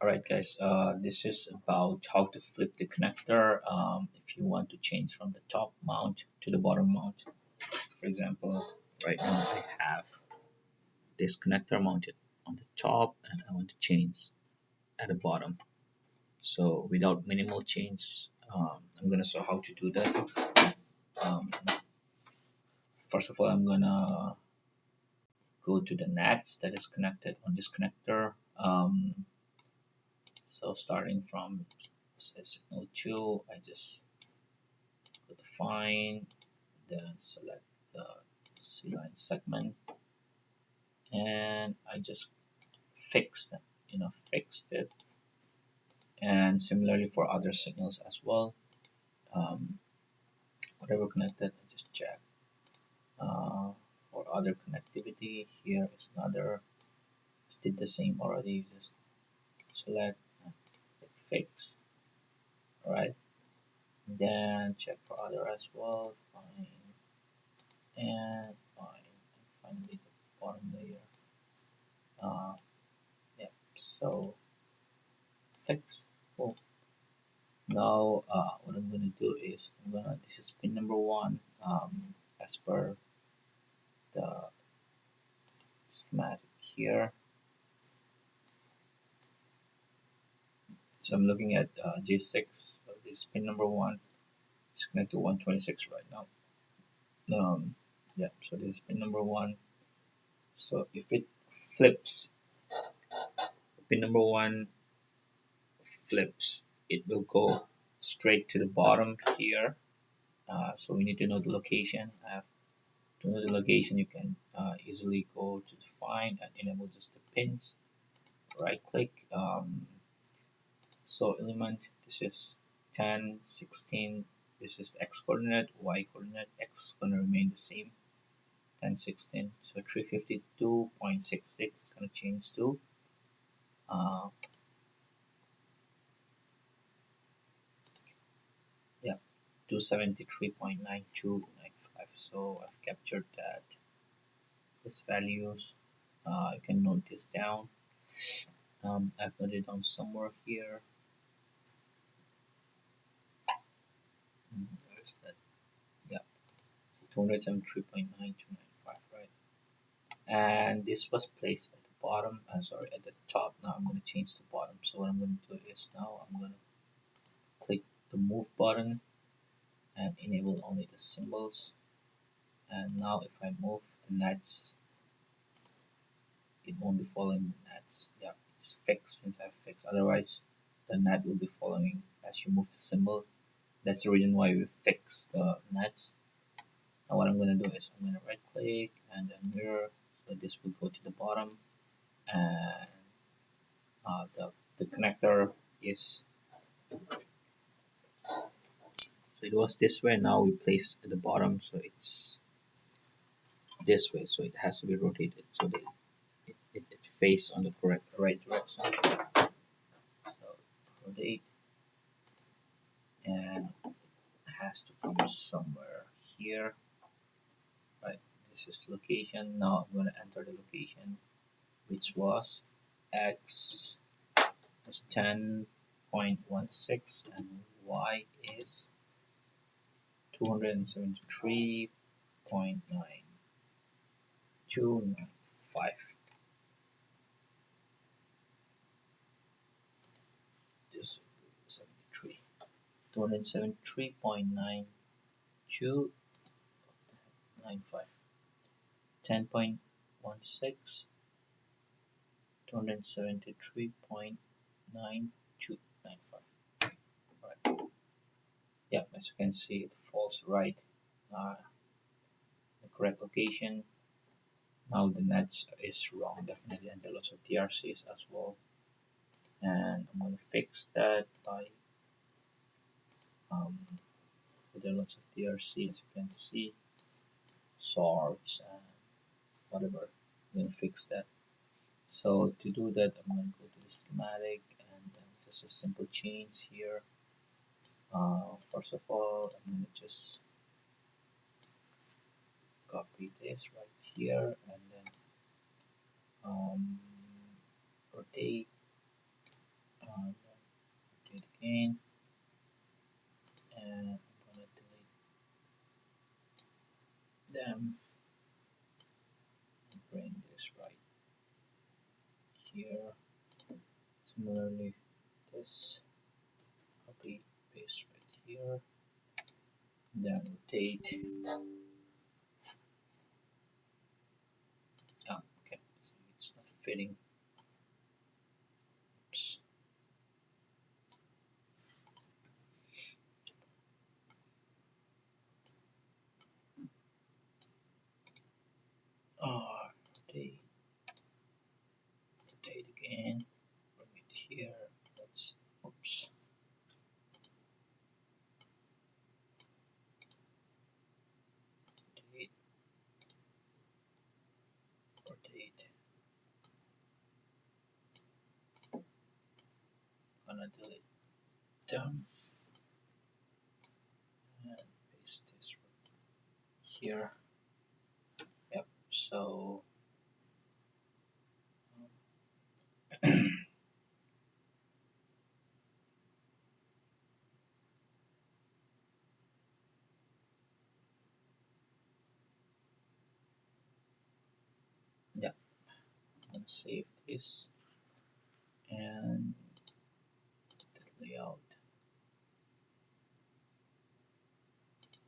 Alright guys, this is about how to flip the connector if you want to change from the top mount to the bottom mount. For example, right now I have this connector mounted on the top and I want to change at the bottom. So without minimal change, I'm gonna show how to do that. Um, First of all, I'm gonna go to the nets that is connected on this connector. So starting from say signal 2, I just go to find, then select the C-line segment, and I just fixed it, fixed it. And similarly for other signals as well, um, whatever connected, I just check. For other connectivity, here is another. Just did the same already. Just select and hit fix. All right. Then check for other as well. Fine and fine. And finally the bottom layer. Yeah. So fix. Cool. Now what I'm gonna do is this is pin number 1 as per the schematic here. So I'm looking at G6. So this is pin number 1. It's connected to 126 right now. Yeah, so this is pin number 1. So if it flips, pin number 1 flips, it will go straight to the bottom here. So we need to know the location. To know the location, you can easily go to find and enable just the pins. Right click. So element, this is 10, 16. This is the x coordinate, y coordinate. X is going to remain the same, 10, 16. So 352.66 is going to change to 273.9295. So I've captured that. These values, you can note this down. I've noted it down somewhere here. Where's that? Yeah, 273.9295, right? And this was placed at the bottom. Sorry, at the top. Now I'm going to change the bottom. So what I'm going to do is now I'm going to click the move button and enable only the symbols. And now if I move the nets, it won't be following the nets. Yeah, it's fixed since I've fixed. Otherwise, the net will be following as you move the symbol. That's the reason why we fix the nets. Now what I'm going to do is I'm going to right click and then mirror. So this will go to the bottom, and the connector is, so it was this way. Now we place at the bottom, so it's this way. So it has to be rotated so that it face on the correct right direction. So rotate, and it has to come somewhere here. Right, this is the location. Now I'm going to enter the location, which was x is 10.16 and y is 273.9295. This 73, 273.9295, 10.16, 273.9295. Right. Yeah, as you can see, it falls right, the correct location. Now the nets is wrong, definitely, and there are lots of TRCs as well. And I'm going to fix that by so there are lots of TRC, as you can see, sorts and whatever. I'm going to fix that. So to do that, I'm going to go to the schematic and then just a simple change here. First of all, I'm going to just copy this right here and then rotate again, and I'm gonna delete them and bring this right here. Similarly, this copy paste right here, then rotate. Oh, okay, so it's not fitting. Oops. Oh, rotate again. Bring it here. Let's. Oops. Rotate. Rotate. Gonna delete them and paste this right here. Yep. So. Yeah. I'm gonna save this and the layout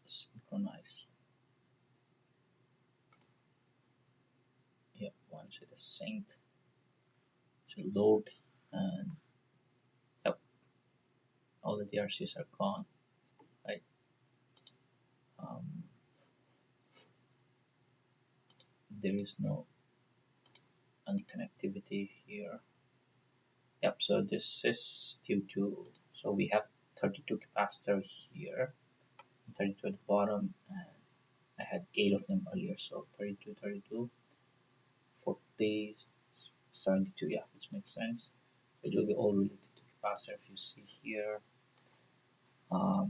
synchronize. Yep. Once it is synced, it should load, and yep, all the DRCs are gone. Right. Um, there is no unconnectivity here. Yep, so this is due to, so we have 32 capacitor here, 32 at the bottom, and I had 8 of them earlier, so 32, 32, 40, 72, yeah, which makes sense. It will be all related to capacitor. If you see here, the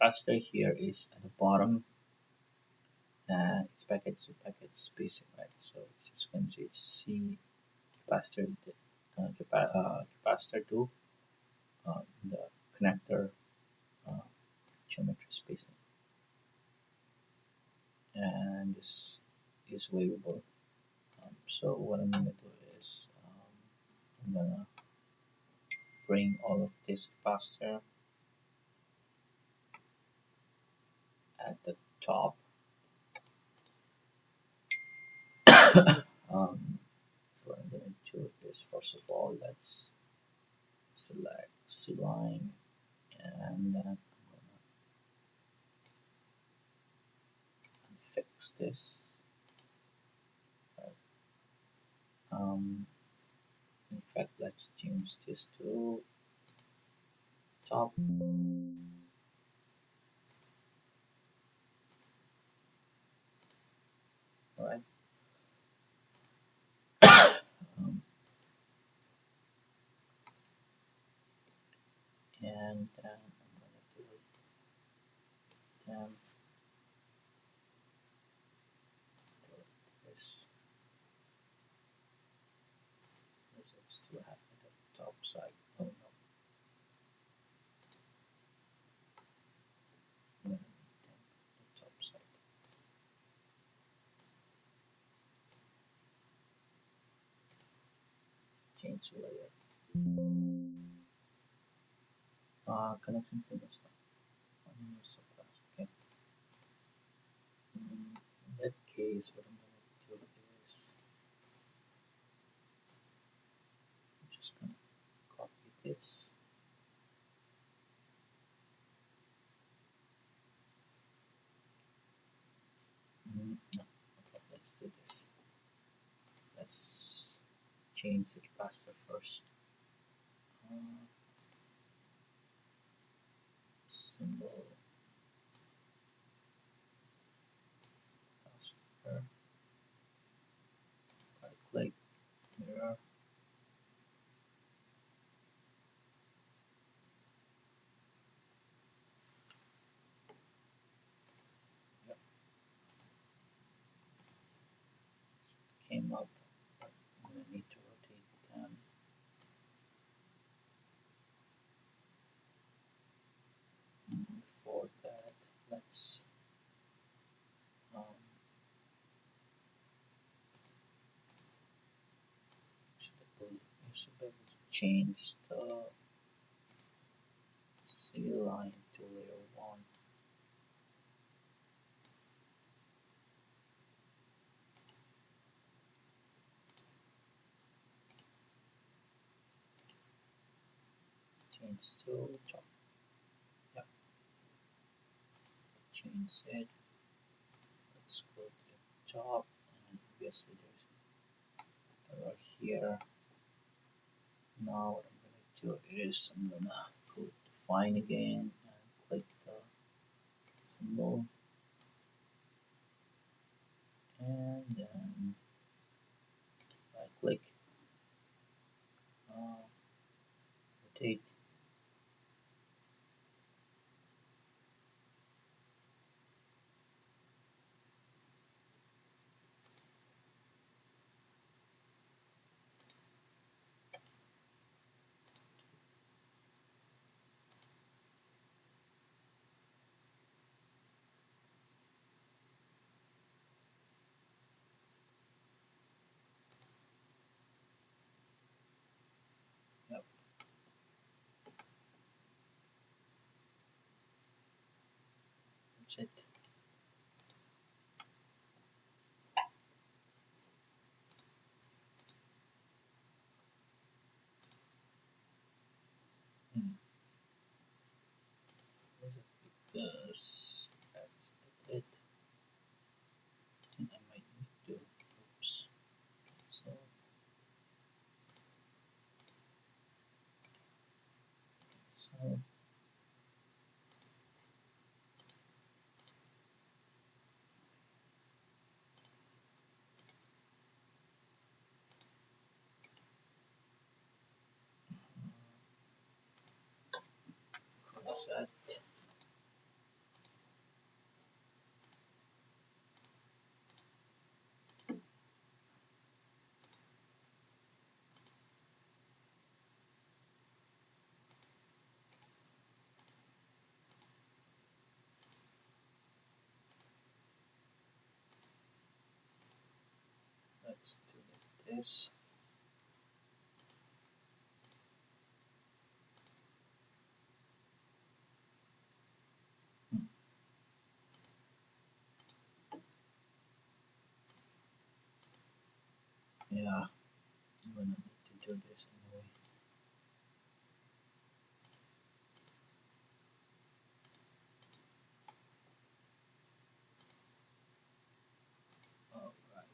capacitor here is at the bottom, and it's package to package spacing, right? So it's, as you can see, it's C capacitor, capacitor to the connector geometry spacing, and this is variable. So what I'm gonna do is I'm gonna bring all of this capacitor at the top. So what I'm gonna do is, first of all, let's select C line, and then I'm gonna fix this. Right. In fact, let's change this to top. All right. Um, and then I'm gonna delete them, delete this. Does it still have the top side? Oh no. I'm gonna make them the top side. Change layer. Connection pin is not unused subclass. Okay. In that case, what I'm gonna do is I'm just gonna copy this. No. Okay, let's do this. Let's change the capacitor first. Symbol capacitor. Right click, mirror. Yep. Came up. I'm gonna need to rotate them. So better to change the C line to layer 1. Change to top. Yep. Change it. Let's go to the top, and obviously there's an error here. Now what I'm gonna do is I'm gonna go to define again and click the symbol, and then right click, rotate. Yep, that's it. Hmm. Is it because that's it? I think I might need to. Oops. So so cross that. Let's delete this. Hmm. Yeah, I'm gonna need to do this anyway. Alright.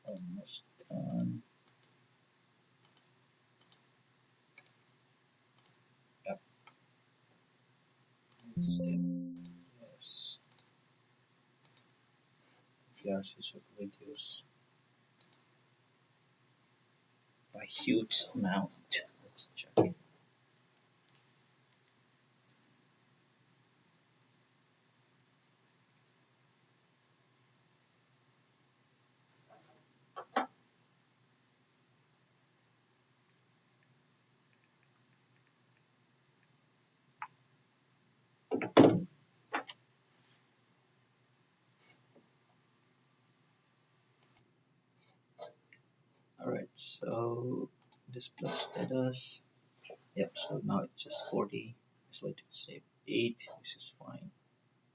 Almost done. Yep. Save. Yes. PRC should reduce by huge amount. Let's check it. Alright, so display status. Yep, so now it's just 40. Selected save 8. This is fine.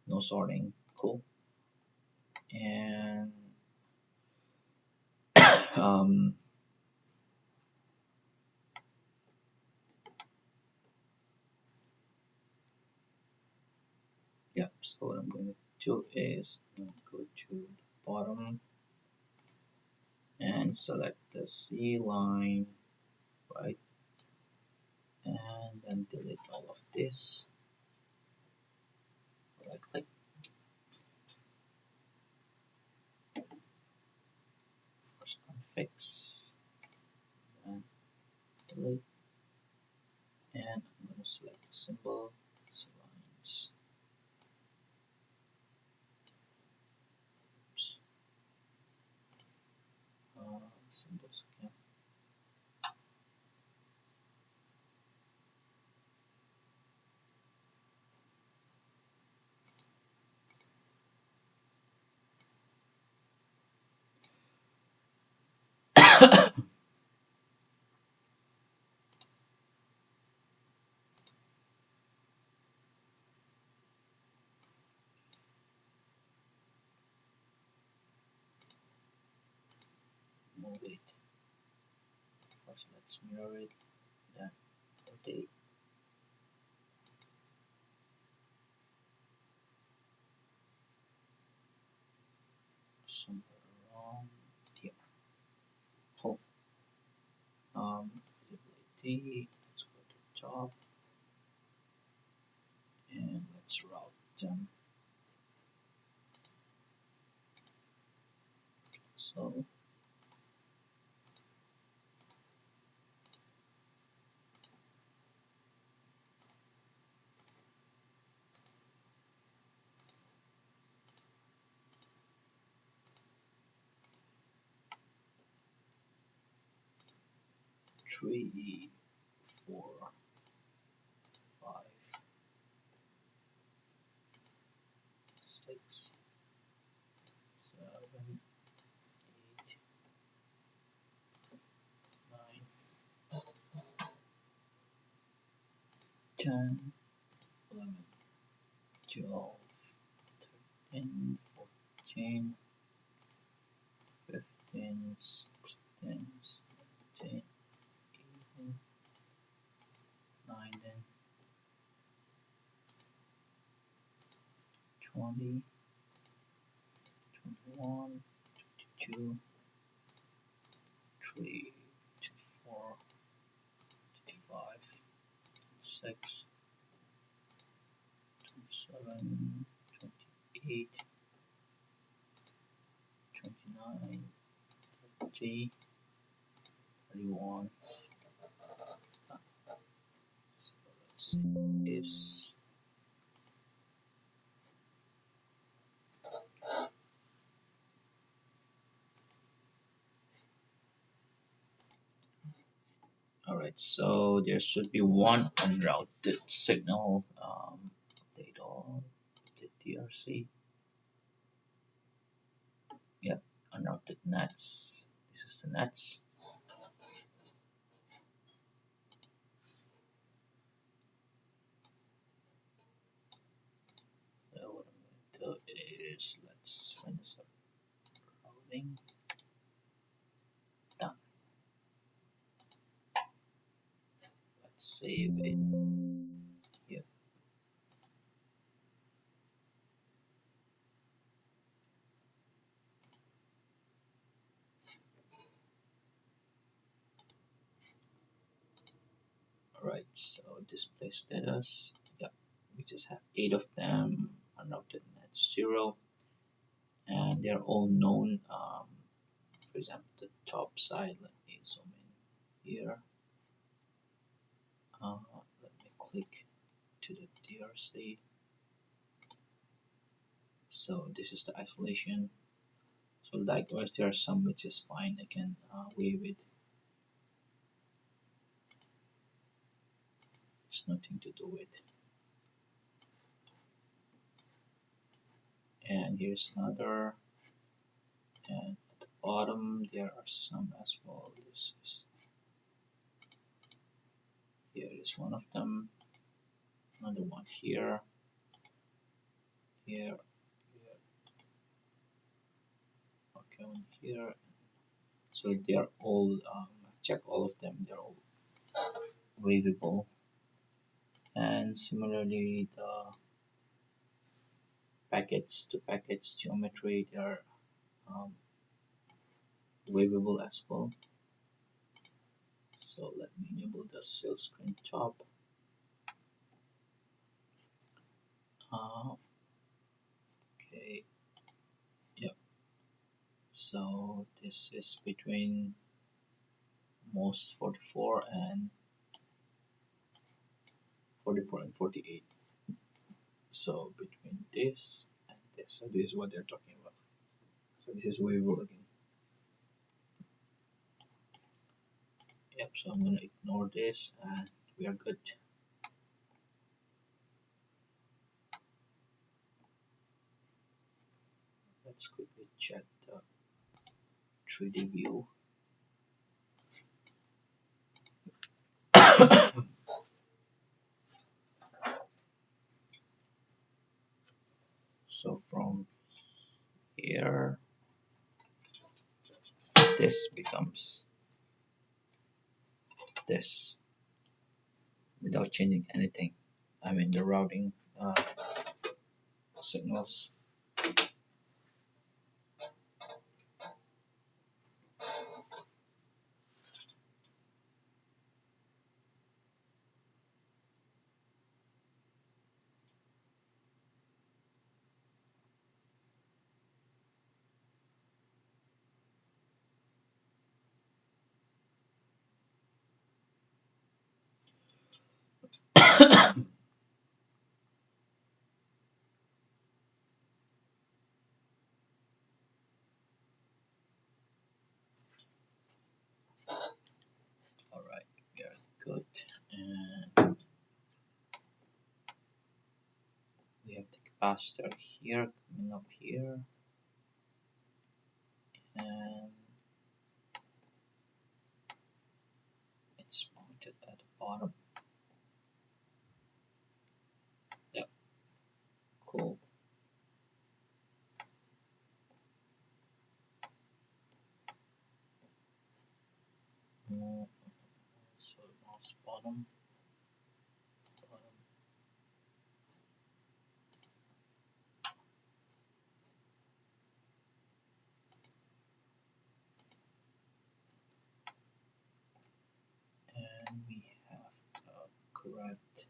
No sorting. Cool. And um, yep, so what I'm going to do is I'm going to go to the bottom and select the C line, right? And then delete all of this. Right click, first fix, and delete. And I'm going to select the symbol, lines. Oops. Symbols again. Move it. First, let's mirror it. Then rotate. Somewhere around here. Cool. Visibility. Let's go to the top, and let's route them. So 3, 4, 5, 6, 7, 8, 9, 10, 11, 12, 13, 14, 15, 16, 17, 18, 19, 20, 21, 22, 23, 24, 25, 26, 27, 28, 29, 30, 31. So let's see this. Alright, so there should be one unrouted signal. Update all the DRC. Yep, unrouted nets. This is the nets. So what I'm going to do is let's finish up routing. Done. Let's save it. Yep. Alright, so display status. Yep, we just have 8 of them. Unrouted nets 0, and they're all known. For example, the top side. Let me zoom in here. Let me click to the DRC. So this is the isolation. So likewise, there are some which is fine. I can waive it. It's nothing to do with. And here's another. And at the bottom there are some as well. This is here is one of them. Another one here. Here. Okay, one here. So they are all. Check all of them. They're all waivable. And similarly, the packets to packets geometry, they are waveable as well. So let me enable the seal screen top. Okay, yep. So this is between most 44 and 48. So between this and this, so this is what they're talking about. So this is waveable again. Yep, so I'm gonna ignore this and we are good. Let's quickly check the 3D view. So from here, this becomes this without changing anything. I mean the routing signals. All right, we are good, and we have the capacitor here coming up here, and it's mounted at the bottom. Yep, cool. So mouse bottom, bottom. And we have the correct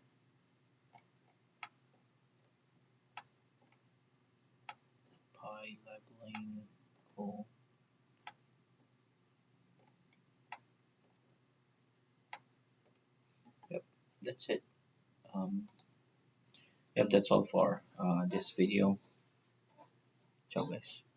pi labeling. Cool. Yep, that's it. Yep, that's all for this video. Ciao guys.